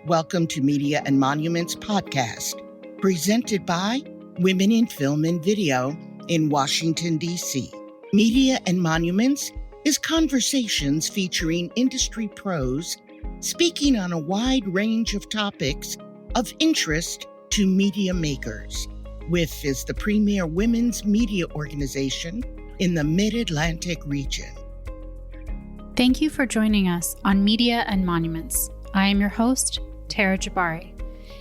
Welcome to Media and Monuments podcast, presented by Women in Film and Video in Washington, D.C. Media and Monuments is conversations featuring industry pros speaking on a wide range of topics of interest to media makers. WIFV is the premier women's media organization in the Mid-Atlantic region. Thank you for joining us on Media and Monuments. I am your host, Tara Jabari.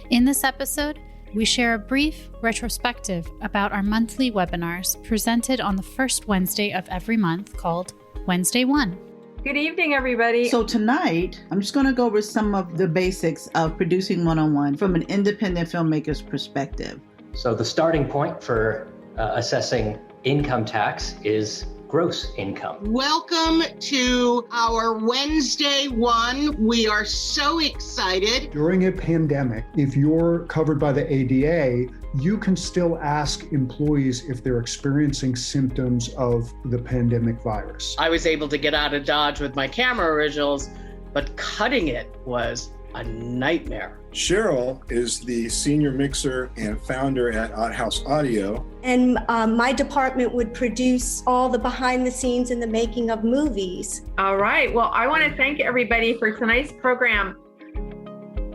In this episode, we share a brief retrospective about our monthly webinars presented on the first Wednesday of every month called Wednesday One. Good evening, everybody. So tonight, I'm just going to go over some of the basics of producing one-on-one from an independent filmmaker's perspective. So the starting point for assessing income tax is gross income. Welcome to our Wednesday One. We are so excited. During a pandemic, if you're covered by the ADA, you can still ask employees if they're experiencing symptoms of the pandemic virus. I was able to get out of Dodge with my camera originals, but cutting it was a nightmare. Cheryl is the senior mixer and founder at Odd House Audio. And my department would produce all the behind the scenes and the making of movies. All right. Well, I want to thank everybody for tonight's program.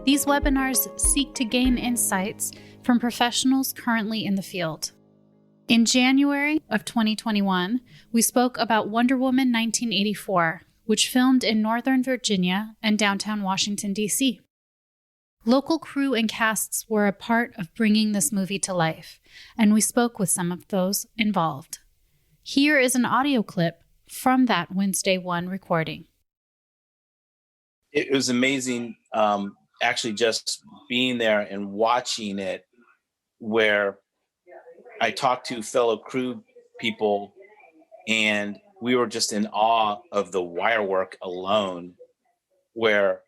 These webinars seek to gain insights from professionals currently in the field. In January of 2021, we spoke about Wonder Woman 1984, which filmed in Northern Virginia and downtown Washington, D.C. Local crew and casts were a part of bringing this movie to life, and we spoke with some of those involved. Here is an audio clip from that Wednesday One recording. It was amazing, actually just being there and watching it, where I talked to fellow crew people and we were just in awe of the wire work alone, where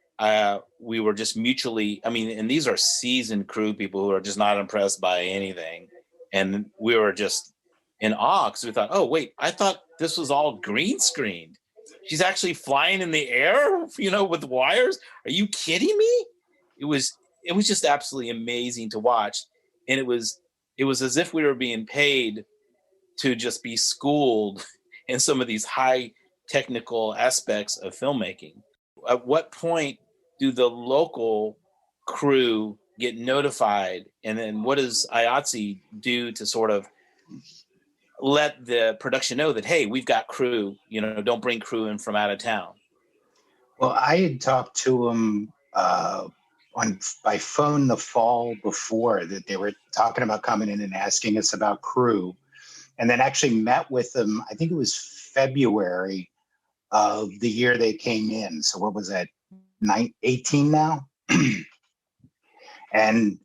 we were just mutually, and these are seasoned crew people who are just not impressed by anything. And we were just in awe because we thought, oh, wait, I thought this was all green screened. She's actually flying in the air, with wires. Are you kidding me? It was just absolutely amazing to watch. And it was as if we were being paid to just be schooled in some of these high technical aspects of filmmaking. At what point do the local crew get notified? And then what does IATSE do to sort of let the production know that, hey, we've got crew, don't bring crew in from out of town? Well, I had talked to them by phone the fall before, that they were talking about coming in and asking us about crew, and then actually met with them. I think it was February of the year they came in. So what was that, 18 now? And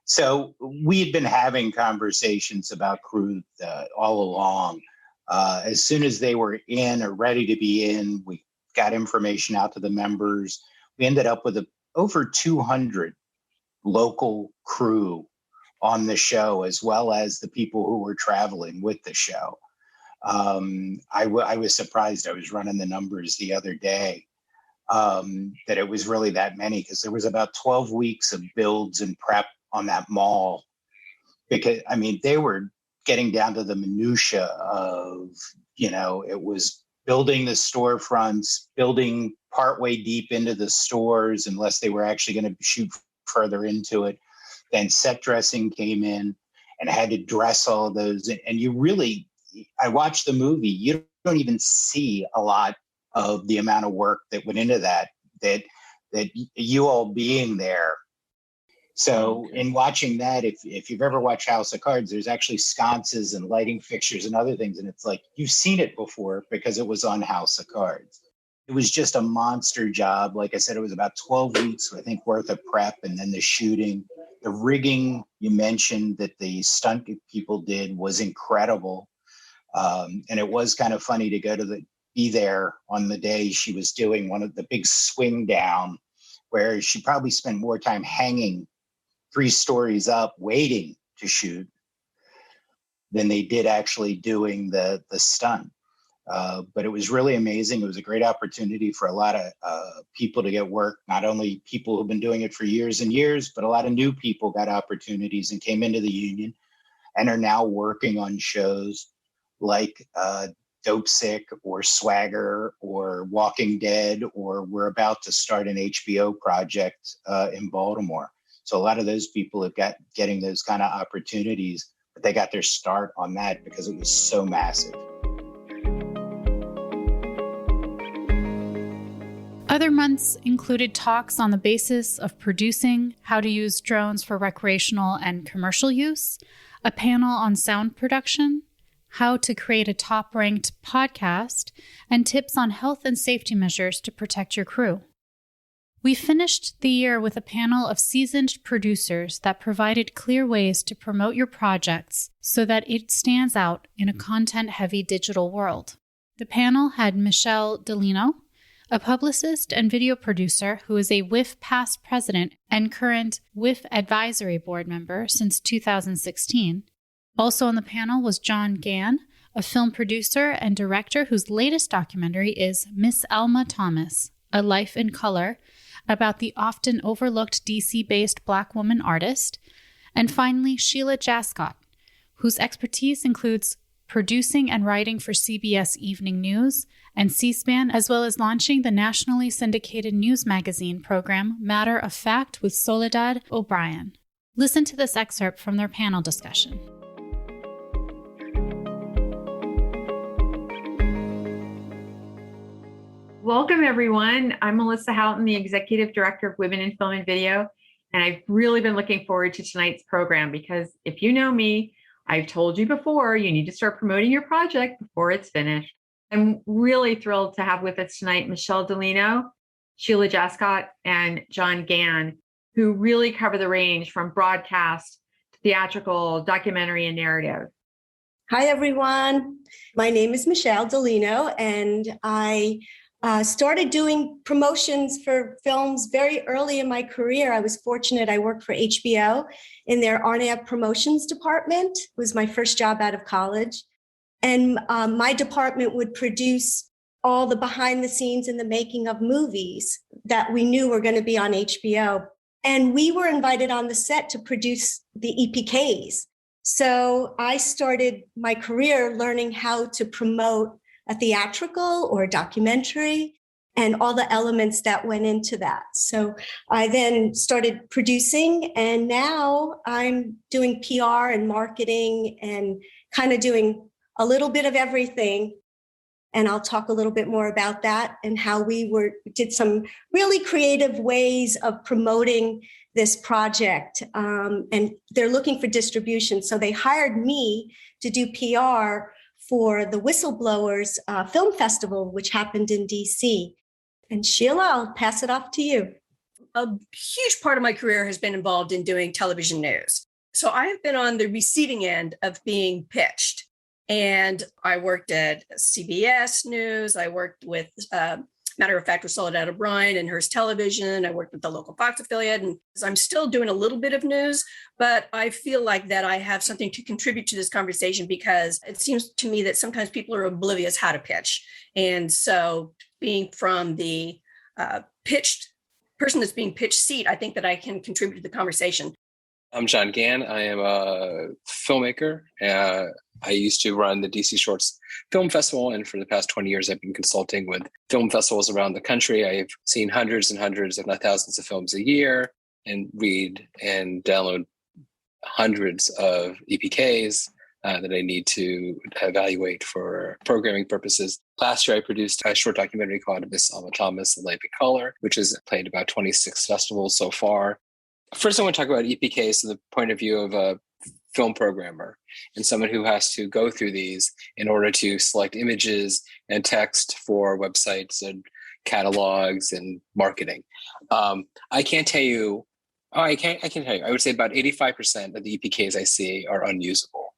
so we had been having conversations about crew all along. As soon as they were in or ready to be in, we got information out to the members. We ended up with over 200 local crew on the show, as well as the people who were traveling with the show. I was surprised. I was running the numbers the other day, that it was really that many, because there was about 12 weeks of builds and prep on that mall, because they were getting down to the minutia of, it was building the storefronts, building partway deep into the stores, unless they were actually going to shoot further into it. Then set dressing came in and had to dress all those. And I watched the movie, you don't even see a lot of the amount of work that went into that you all being there. So in watching that, if you've ever watched House of Cards, there's actually sconces and lighting fixtures and other things. And it's like, you've seen it before because it was on House of Cards. It was just a monster job. Like I said, it was about 12 weeks, I think, worth of prep, and then the shooting. The rigging you mentioned that the stunt people did was incredible. And it was kind of funny to be there on the day she was doing one of the big swing down, where she probably spent more time hanging 3 stories up waiting to shoot than they did actually doing the stunt. But it was really amazing. It was a great opportunity for a lot of people to get work, not only people who've been doing it for years and years, but a lot of new people got opportunities and came into the union and are now working on shows like Dope Sick or Swagger or Walking Dead, or we're about to start an HBO project in Baltimore. So a lot of those people have got getting those kind of opportunities, but they got their start on that because it was so massive. Other months included talks on the basis of producing, how to use drones for recreational and commercial use, a panel on sound production, how to create a top-ranked podcast, and tips on health and safety measures to protect your crew. We finished the year with a panel of seasoned producers that provided clear ways to promote your projects so that it stands out in a content-heavy digital world. The panel had Michelle Delino, a publicist and video producer who is a WIFV past president and current WIFV advisory board member since 2016. Also on the panel was John Gann, a film producer and director whose latest documentary is Miss Alma Thomas, A Life in Color, about the often overlooked DC-based Black woman artist. And finally, Sheila Jascott, whose expertise includes producing and writing for CBS Evening News and C-SPAN, as well as launching the nationally syndicated news magazine program Matter of Fact with Soledad O'Brien. Listen to this excerpt from their panel discussion. Welcome, everyone. I'm Melissa Houghton, the Executive Director of Women in Film and Video, and I've really been looking forward to tonight's program because if you know me, I've told you before, you need to start promoting your project before it's finished. I'm really thrilled to have with us tonight Michelle Delino, Sheila Jascott, and John Gann, who really cover the range from broadcast to theatrical, documentary, and narrative. Hi, everyone. My name is Michelle Delino, and I started doing promotions for films very early in my career. I was fortunate. I worked for HBO in their on-air promotions department. It was my first job out of college. And my department would produce all the behind the scenes in the making of movies that we knew were going to be on HBO. And we were invited on the set to produce the EPKs. So I started my career learning how to promote a theatrical or a documentary and all the elements that went into that. So I then started producing, and now I'm doing PR and marketing and kind of doing a little bit of everything. And I'll talk a little bit more about that and how we did some really creative ways of promoting this project. And they're looking for distribution. So they hired me to do PR for the Whistleblowers Film Festival, which happened in DC. And Sheila, I'll pass it off to you. A huge part of my career has been involved in doing television news. So I have been on the receiving end of being pitched. And I worked at CBS News. I worked with, matter of fact, with Soledad O'Brien and Hearst Television. I worked with the local Fox affiliate, and I'm still doing a little bit of news, but I feel like that I have something to contribute to this conversation because it seems to me that sometimes people are oblivious how to pitch. And so being from the pitched person that's being pitched seat, I think that I can contribute to the conversation. I'm John Gann. I am a filmmaker. I used to run the DC Shorts Film Festival, and for the past 20 years, I've been consulting with film festivals around the country. I've seen hundreds and hundreds, if not thousands, of films a year and read and download hundreds of EPKs that I need to evaluate for programming purposes. Last year, I produced a short documentary called Miss Alma Thomas, A Life in Color, which has played about 26 festivals so far. First, I want to talk about EPKs from the point of view of a film programmer and someone who has to go through these in order to select images and text for websites and catalogs and marketing. I can tell you. I would say about 85% of the EPKs I see are unusable.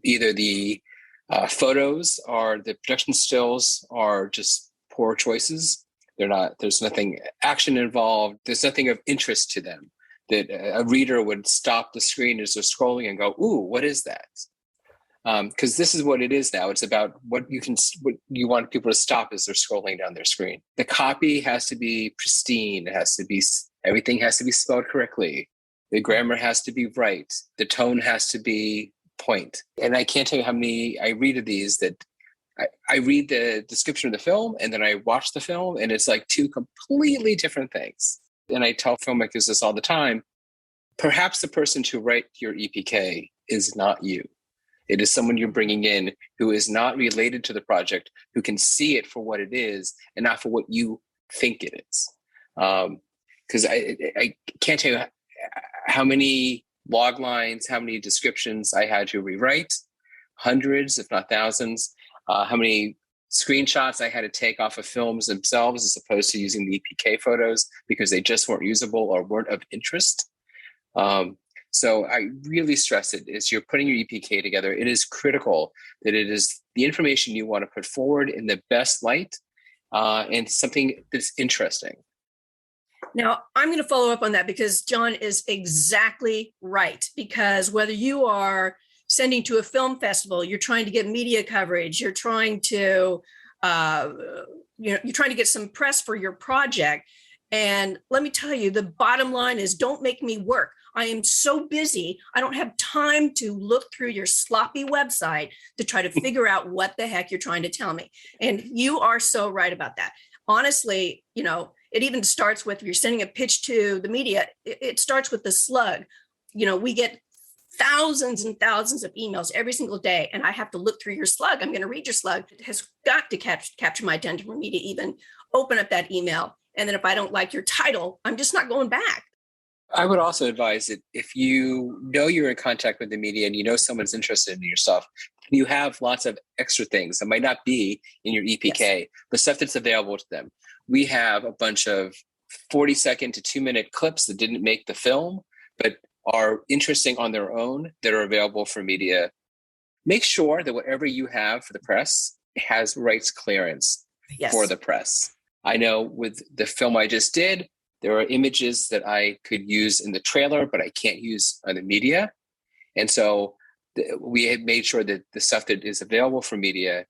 Either the photos or the production stills are just poor choices. There's nothing action involved. There's nothing of interest to them that a reader would stop the screen as they're scrolling and go, ooh, what is that? Because this is what it is now. It's about what you want people to stop as they're scrolling down their screen. The copy has to be pristine. Everything has to be spelled correctly. The grammar has to be right. The tone has to be point. And I can't tell you how many I read of these that I read the description of the film and then I watch the film and it's like two completely different things. And I tell filmmakers this all the time. Perhaps the person to write your EPK is not you. It is someone you're bringing in who is not related to the project, who can see it for what it is and not for what you think it is. Because I can't tell you how many log lines, how many descriptions I had to rewrite, hundreds, if not thousands, how many screenshots I had to take off of films themselves as opposed to using the EPK photos because they just weren't usable or weren't of interest. So I really stress it as you're putting your EPK together. It is critical that it is the information you want to put forward in the best light and something that's interesting. Now, I'm going to follow up on that because John is exactly right. Because whether you are sending to a film festival, you're trying to get media coverage, you're trying to, you're trying to get some press for your project. And let me tell you, the bottom line is don't make me work. I am so busy. I don't have time to look through your sloppy website to try to figure out what the heck you're trying to tell me. And you are so right about that. Honestly, it even starts with, if you're sending a pitch to the media, it starts with the slug. We get thousands and thousands of emails every single day, and I have to look through your slug. I'm going to read your slug. It has got to capture my attention for me to even open up that email. And then if I don't like your title, I'm just not going back. I would also advise that if you know you're in contact with the media and you know someone's interested in your stuff, you have lots of extra things that might not be in your EPK, but stuff that's available to them. We have a bunch of 40-second to 2-minute clips that didn't make the film, but are interesting on their own that are available for media. Make sure that whatever you have for the press has rights clearance for the press. I know with the film I just did, there are images that I could use in the trailer, but I can't use on the media. And so we have made sure that the stuff that is available for media,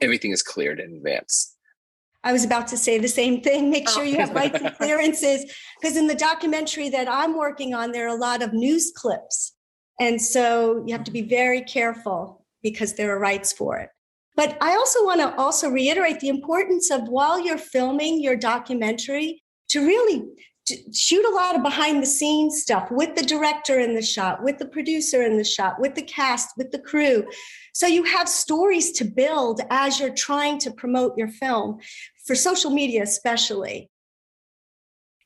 everything is cleared in advance. I was about to say the same thing. Make sure you have rights and clearances, because in the documentary that I'm working on, there are a lot of news clips. And so you have to be very careful because there are rights for it. But I also want to reiterate the importance of, while you're filming your documentary, to really shoot a lot of behind the scenes stuff with the director in the shot, with the producer in the shot, with the cast, with the crew. So you have stories to build as you're trying to promote your film, for social media especially.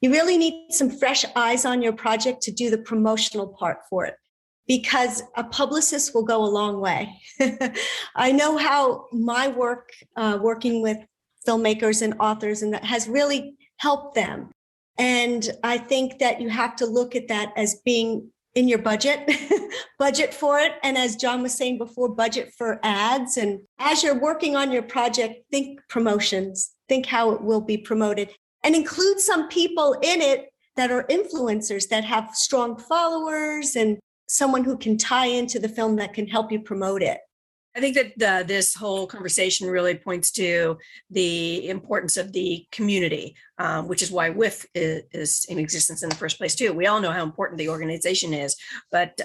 You really need some fresh eyes on your project to do the promotional part for it, because a publicist will go a long way. I know how my work, working with filmmakers and authors, and that has really helped them. And I think that you have to look at that as being in your budget, budget for it. And as John was saying before, budget for ads. And as you're working on your project, think promotions, think how it will be promoted, and include some people in it that are influencers, that have strong followers, and someone who can tie into the film that can help you promote it. I think that this whole conversation really points to the importance of the community, which is why WIFV is in existence in the first place too. We all know how important the organization is, but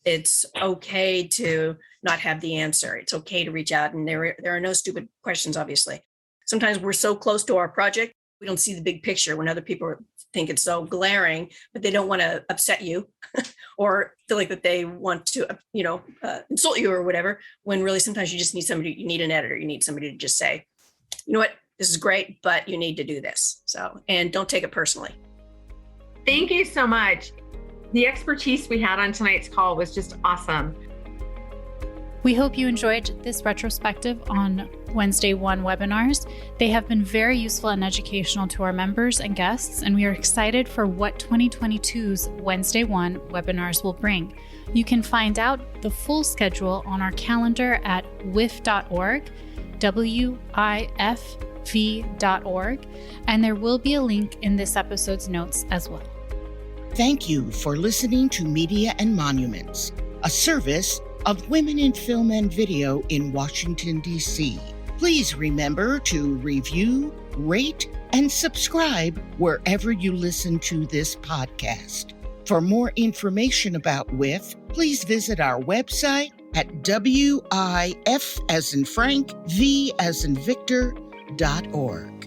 it's okay to not have the answer. It's okay to reach out, and there are no stupid questions, obviously. Sometimes we're so close to our project, we don't see the big picture when other people think it's so glaring, but they don't want to upset you or feel like that they want to, insult you or whatever, when really sometimes you just need somebody, you need an editor, you need somebody to just say, you know what, this is great, but you need to do this. So, and don't take it personally. Thank you so much. The expertise we had on tonight's call was just awesome. We hope you enjoyed this retrospective on Wednesday 1 webinars. They have been very useful and educational to our members and guests, and we are excited for what 2022's Wednesday 1 webinars will bring. You can find out the full schedule on our calendar at wifv.org, WIFV.org, and there will be a link in this episode's notes as well. Thank you for listening to Media and Monuments, a service of Women in Film and Video in Washington, D.C. Please remember to review, rate, and subscribe wherever you listen to this podcast. For more information about WIFV, please visit our website at WIF as in Frank, V as in Victor.org.